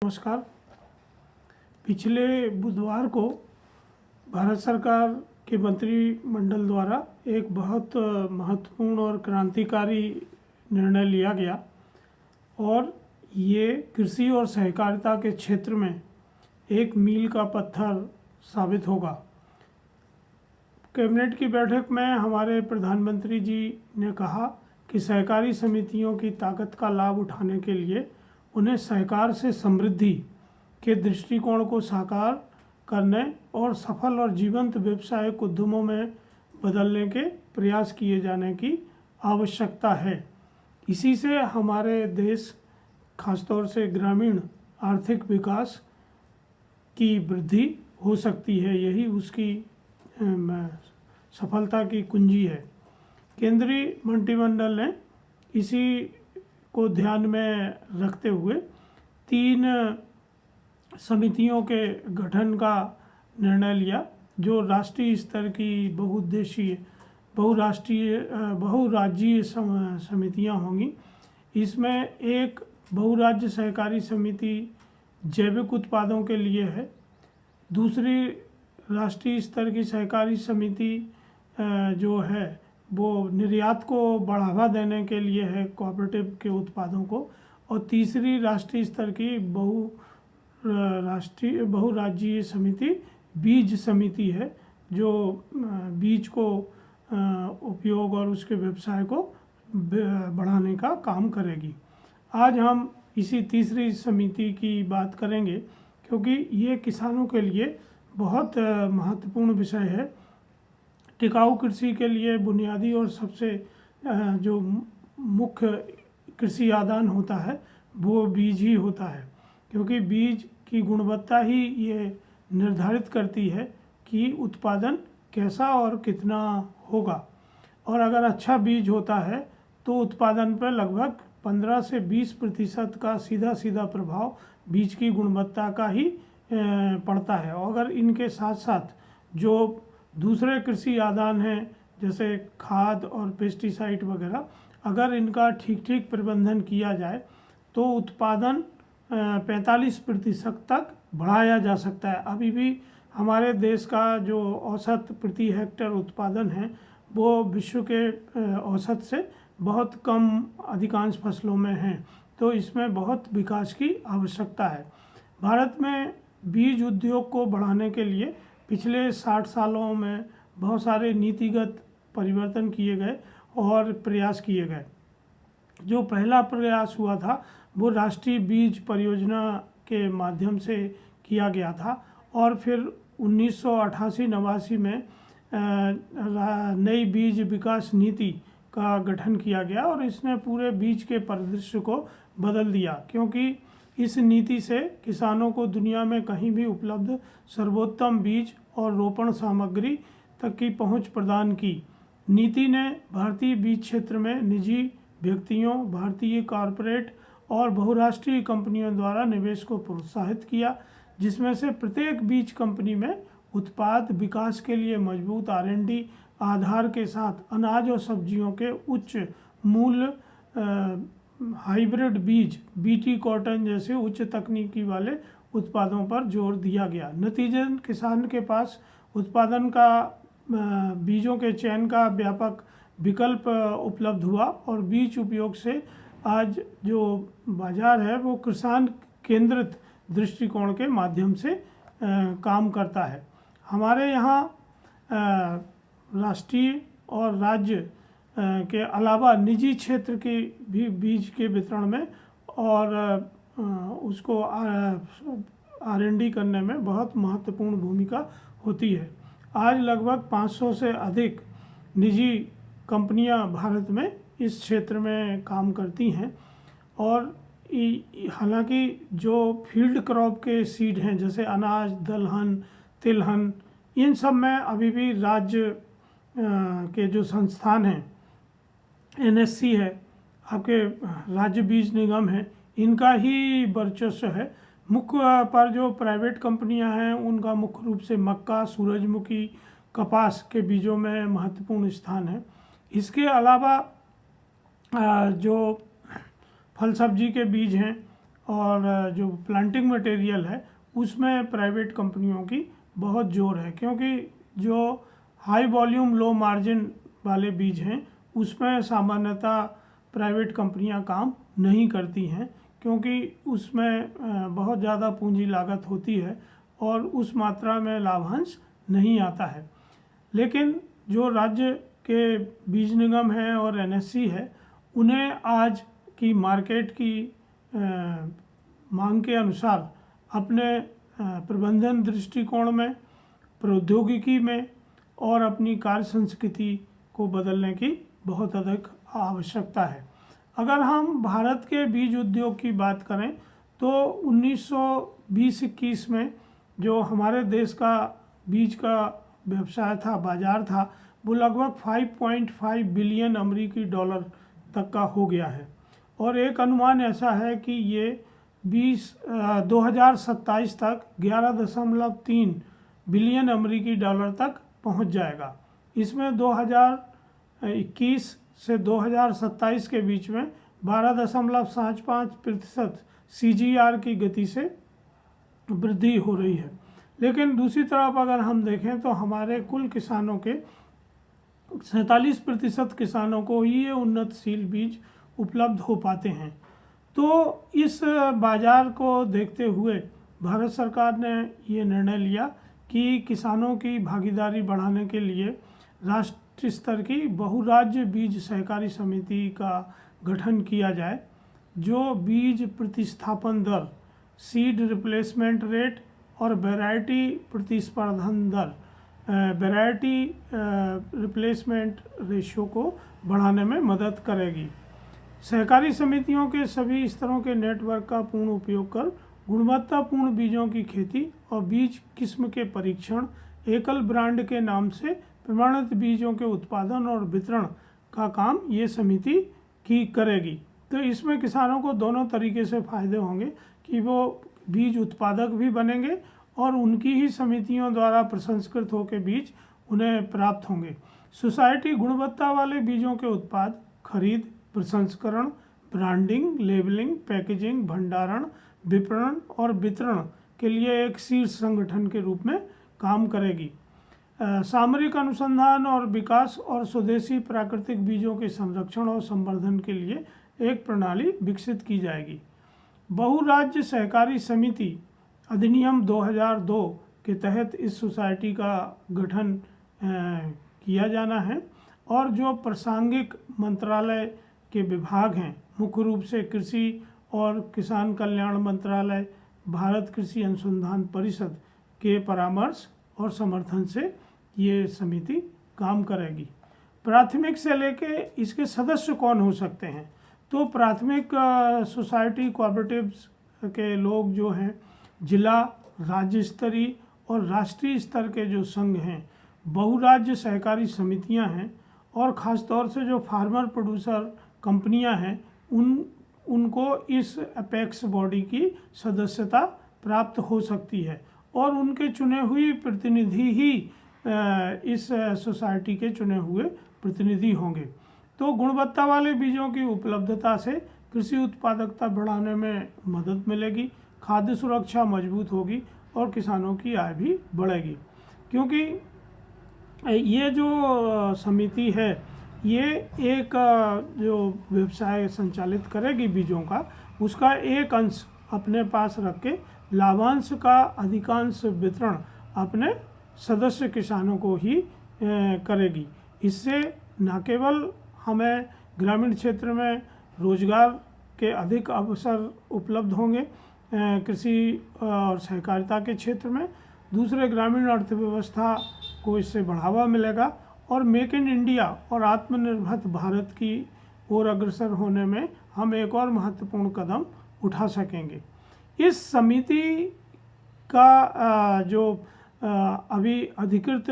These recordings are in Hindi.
नमस्कार। पिछले बुधवार को भारत सरकार के मंत्रिमंडल द्वारा एक बहुत महत्वपूर्ण और क्रांतिकारी निर्णय लिया गया और ये कृषि और सहकारिता के क्षेत्र में एक मील का पत्थर साबित होगा। कैबिनेट की बैठक में हमारे प्रधानमंत्री जी ने कहा कि सहकारी समितियों की ताकत का लाभ उठाने के लिए उन्हें सहकार से समृद्धि के दृष्टिकोण को साकार करने और सफल और जीवंत व्यावसायिक उद्यमों में बदलने के प्रयास किए जाने की आवश्यकता है। इसी से हमारे देश, खासतौर से ग्रामीण आर्थिक विकास की वृद्धि हो सकती है। यही उसकी सफलता की कुंजी है। केंद्रीय मंत्रिमंडल ने इसी को ध्यान में रखते हुए 3 समितियों के गठन का निर्णय लिया, जो राष्ट्रीय स्तर की बहुराज्यीय समितियां होंगी। इसमें एक बहुराज्य सहकारी समिति जैविक उत्पादों के लिए है, दूसरी राष्ट्रीय स्तर की सहकारी समिति जो है वो निर्यात को बढ़ावा देने के लिए है, कोऑपरेटिव के उत्पादों को, और तीसरी राष्ट्रीय स्तर की बहुराज्यीय समिति बीज समिति है, जो बीज को उपयोग और उसके व्यवसाय को बढ़ाने का काम करेगी। आज हम इसी तीसरी समिति की बात करेंगे, क्योंकि ये किसानों के लिए बहुत महत्वपूर्ण विषय है। टिकाऊ कृषि के लिए बुनियादी और सबसे जो मुख्य कृषि आदान होता है वो बीज ही होता है, क्योंकि बीज की गुणवत्ता ही ये निर्धारित करती है कि उत्पादन कैसा और कितना होगा। और अगर अच्छा बीज होता है तो उत्पादन पर लगभग 15 से 20% का सीधा प्रभाव बीज की गुणवत्ता का ही पड़ता है। और अगर इनके साथ साथ जो दूसरे कृषि आदान हैं, जैसे खाद और पेस्टिसाइड वगैरह, अगर इनका ठीक प्रबंधन किया जाए तो उत्पादन 45% तक बढ़ाया जा सकता है। अभी भी हमारे देश का जो औसत प्रति हेक्टेयर उत्पादन है वो विश्व के औसत से बहुत कम अधिकांश फसलों में है, तो इसमें बहुत विकास की आवश्यकता है। भारत में बीज उद्योग को बढ़ाने के लिए पिछले 60 सालों में बहुत सारे नीतिगत परिवर्तन किए गए और प्रयास किए गए। जो पहला प्रयास हुआ था वो राष्ट्रीय बीज परियोजना के माध्यम से किया गया था, और फिर 1988-89 में नई बीज विकास नीति का गठन किया गया और इसने पूरे बीज के परिदृश्य को बदल दिया, क्योंकि इस नीति से किसानों को दुनिया में कहीं भी उपलब्ध सर्वोत्तम बीज और रोपण सामग्री तक की पहुंच प्रदान की। नीति ने भारतीय बीज क्षेत्र में निजी व्यक्तियों, भारतीय कॉरपोरेट और बहुराष्ट्रीय कंपनियों द्वारा निवेश को प्रोत्साहित किया, जिसमें से प्रत्येक बीज कंपनी में उत्पाद विकास के लिए मजबूत R&D आधार के साथ अनाज और सब्जियों के उच्च मूल्य हाइब्रिड बीज, BT कॉटन जैसे उच्च तकनीकी वाले उत्पादों पर जोर दिया गया। नतीजतन किसान के पास उत्पादन का बीजों के चयन का व्यापक विकल्प उपलब्ध हुआ और बीज उपयोग से आज जो बाजार है वो किसान केंद्रित दृष्टिकोण के माध्यम से काम करता है। हमारे यहाँ राष्ट्रीय और राज्य के अलावा निजी क्षेत्र के भी बीज के वितरण में और उसको R&D करने में बहुत महत्वपूर्ण भूमिका होती है। आज लगभग 500 से अधिक निजी कंपनियां भारत में इस क्षेत्र में काम करती हैं, और हालांकि जो फील्ड क्रॉप के सीड हैं जैसे अनाज, दलहन, तिलहन, इन सब में अभी भी राज्य के जो संस्थान हैं, NSC है, आपके राज्य बीज निगम है, इनका ही वर्चस्व है। मुख्य पर जो प्राइवेट कंपनियां हैं उनका मुख्य रूप से मक्का, सूरजमुखी, कपास के बीजों में महत्वपूर्ण स्थान है। इसके अलावा जो फल सब्जी के बीज हैं और जो प्लांटिंग मटेरियल है उसमें प्राइवेट कंपनियों की बहुत जोर है, क्योंकि जो हाई वॉल्यूम लो मार्जिन वाले बीज हैं उसमें सामान्यतः प्राइवेट कंपनियां काम नहीं करती हैं, क्योंकि उसमें बहुत ज़्यादा पूंजी लागत होती है और उस मात्रा में लाभांश नहीं आता है। लेकिन जो राज्य के बीज निगम हैं और एनएससी है, उन्हें आज की मार्केट की मांग के अनुसार अपने प्रबंधन दृष्टिकोण में, प्रौद्योगिकी में और अपनी कार्य संस्कृति को बदलने की बहुत अधिक आवश्यकता है। अगर हम भारत के बीज उद्योग की बात करें तो 1920-21 में जो हमारे देश का बीज का व्यवसाय था, बाजार था, वो लगभग 5.5 बिलियन अमेरिकी डॉलर तक का हो गया है और एक अनुमान ऐसा है कि ये 2027 तक 11.3 बिलियन अमेरिकी डॉलर तक पहुंच जाएगा। इसमें 2021 से 2027 के बीच में 12.75% CAGR की गति से वृद्धि हो रही है। लेकिन दूसरी तरफ अगर हम देखें तो हमारे कुल किसानों के 47% किसानों को ही ये उन्नतशील बीज उपलब्ध हो पाते हैं। तो इस बाजार को देखते हुए भारत सरकार ने ये निर्णय लिया कि किसानों की भागीदारी बढ़ाने के लिए राष्ट्रीय स्तर की बहुराज्य बीज सहकारी समिति का गठन किया जाए, जो बीज प्रतिस्थापन दर, सीड रिप्लेसमेंट रेट और वैरायटी प्रतिस्पर्धन दर, वैरायटी रिप्लेसमेंट रेशियो को बढ़ाने में मदद करेगी। सहकारी समितियों के सभी स्तरों के नेटवर्क का पूर्ण उपयोग कर गुणवत्तापूर्ण बीजों की खेती और बीज किस्म के परीक्षण, एकल ब्रांड के नाम से प्रमाणित बीजों के उत्पादन और वितरण का काम ये समिति की करेगी। तो इसमें किसानों को दोनों तरीके से फ़ायदे होंगे कि वो बीज उत्पादक भी बनेंगे और उनकी ही समितियों द्वारा प्रसंस्कृत होकर बीज उन्हें प्राप्त होंगे। सोसाइटी गुणवत्ता वाले बीजों के उत्पाद, खरीद, प्रसंस्करण, ब्रांडिंग, लेबलिंग, पैकेजिंग, भंडारण, विपणन और वितरण के लिए एक शीर्ष संगठन के रूप में काम करेगी। सामरिक अनुसंधान और विकास और स्वदेशी प्राकृतिक बीजों के संरक्षण और संवर्धन के लिए एक प्रणाली विकसित की जाएगी। बहुराज्य सहकारी समिति अधिनियम 2002 के तहत इस सोसाइटी का गठन किया जाना है और जो प्रासंगिक मंत्रालय के विभाग हैं, मुख्य रूप से कृषि और किसान कल्याण मंत्रालय, भारत कृषि अनुसंधान परिषद के परामर्श और समर्थन से ये समिति काम करेगी। प्राथमिक से लेके इसके सदस्य कौन हो सकते हैं, तो प्राथमिक सोसाइटी कोऑपरेटिव्स के लोग जो हैं, जिला, राज्य स्तरीय और राष्ट्रीय स्तर के जो संघ हैं, बहुराज्य सहकारी समितियां हैं और ख़ास तौर से जो फार्मर प्रोड्यूसर कंपनियां हैं, उनको इस अपेक्स बॉडी की सदस्यता प्राप्त हो सकती है और उनके चुने हुए प्रतिनिधि ही इस सोसाइटी के चुने हुए प्रतिनिधि होंगे। तो गुणवत्ता वाले बीजों की उपलब्धता से कृषि उत्पादकता बढ़ाने में मदद मिलेगी, खाद्य सुरक्षा मजबूत होगी और किसानों की आय भी बढ़ेगी। क्योंकि ये जो समिति है, ये एक जो व्यवसाय संचालित करेगी बीजों का, उसका एक अंश अपने पास रख के लाभांश का अधिकांश वितरण अपने सदस्य किसानों को ही करेगी। इससे न केवल हमें ग्रामीण क्षेत्र में रोजगार के अधिक अवसर उपलब्ध होंगे कृषि और सहकारिता के क्षेत्र में, दूसरे ग्रामीण अर्थव्यवस्था को इससे बढ़ावा मिलेगा और मेक इन इंडिया और आत्मनिर्भर भारत की ओर अग्रसर होने में हम एक और महत्वपूर्ण कदम उठा सकेंगे। इस समिति का जो अभी अधिकृत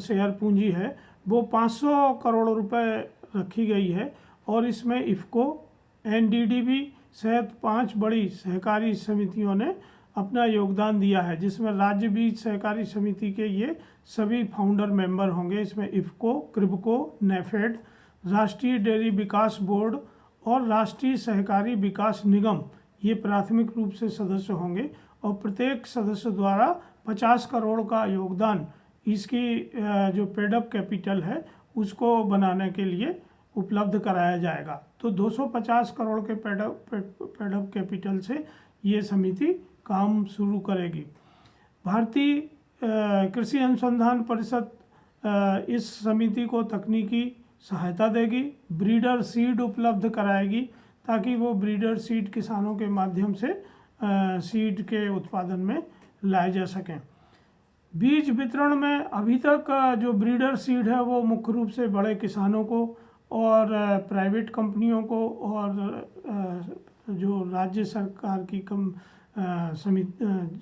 शेयर पूंजी है वो 500 करोड़ रुपए रखी गई है और इसमें इफ़को, एनडीडीबी सहित 5 बड़ी सहकारी समितियों ने अपना योगदान दिया है, जिसमें राज्य बीज सहकारी समिति के ये सभी फाउंडर मेंबर होंगे। इसमें इफ़को, क्रिबको, नेफेड, राष्ट्रीय डेयरी विकास बोर्ड और राष्ट्रीय सहकारी विकास निगम, ये प्राथमिक रूप से सदस्य होंगे और प्रत्येक सदस्य द्वारा 50 करोड़ का योगदान इसकी जो पेडअप कैपिटल है उसको बनाने के लिए उपलब्ध कराया जाएगा। तो 250 करोड़ के पेडअप कैपिटल से ये समिति काम शुरू करेगी। भारतीय कृषि अनुसंधान परिषद इस समिति को तकनीकी सहायता देगी, ब्रीडर सीड उपलब्ध कराएगी ताकि वो ब्रीडर सीड किसानों के माध्यम से सीड के उत्पादन में लाए जा सकें। बीज वितरण में अभी तक जो ब्रीडर सीड है वो मुख्य रूप से बड़े किसानों को और प्राइवेट कंपनियों को और जो राज्य सरकार की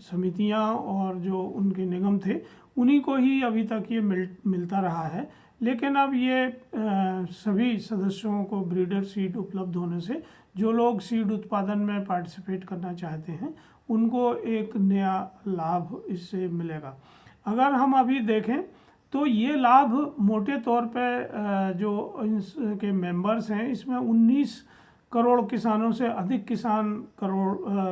समितियां और जो उनके निगम थे उन्हीं को ही अभी तक ये मिलता रहा है। लेकिन अब ये सभी सदस्यों को ब्रीडर सीड उपलब्ध होने से जो लोग सीड उत्पादन में पार्टिसिपेट करना चाहते हैं उनको एक नया लाभ इससे मिलेगा। अगर हम अभी देखें तो ये लाभ मोटे तौर पे जो इनके मेंबर्स हैं इसमें 19 करोड़ किसानों से अधिक किसान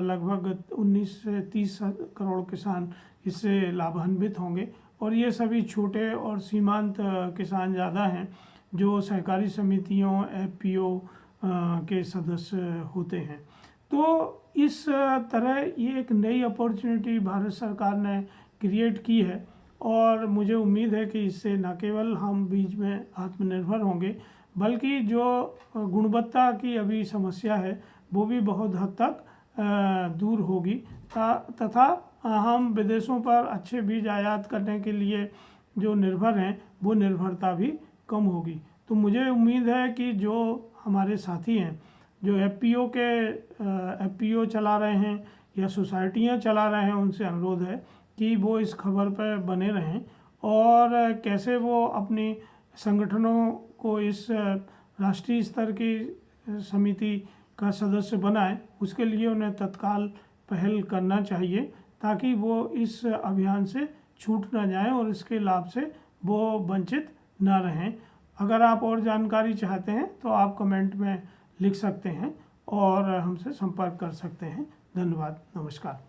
लगभग 19 से 30 करोड़ किसान इससे लाभान्वित होंगे और ये सभी छोटे और सीमांत किसान ज़्यादा हैं जो सहकारी समितियों एफपीओ के सदस्य होते हैं। तो इस तरह ये एक नई अपॉर्चुनिटी भारत सरकार ने क्रिएट की है और मुझे उम्मीद है कि इससे न केवल हम बीज में आत्मनिर्भर होंगे बल्कि जो गुणवत्ता की अभी समस्या है वो भी बहुत हद तक दूर होगी तथा हम विदेशों पर अच्छे बीज आयात करने के लिए जो निर्भर हैं वो निर्भरता भी कम होगी। तो मुझे उम्मीद है कि जो हमारे साथी हैं जो एफपीओ चला रहे हैं या सोसाइटियां चला रहे हैं उनसे अनुरोध है कि वो इस खबर पर बने रहें और कैसे वो अपनी संगठनों को इस राष्ट्रीय स्तर की समिति का सदस्य बनाएं। उसके लिए उन्हें तत्काल पहल करना चाहिए ताकि वो इस अभियान से छूट ना जाएं और इसके लाभ से वो वंचित ना रहें। अगर आप और जानकारी चाहते हैं तो आप कमेंट में लिख सकते हैं और हमसे संपर्क कर सकते हैं। धन्यवाद, नमस्कार।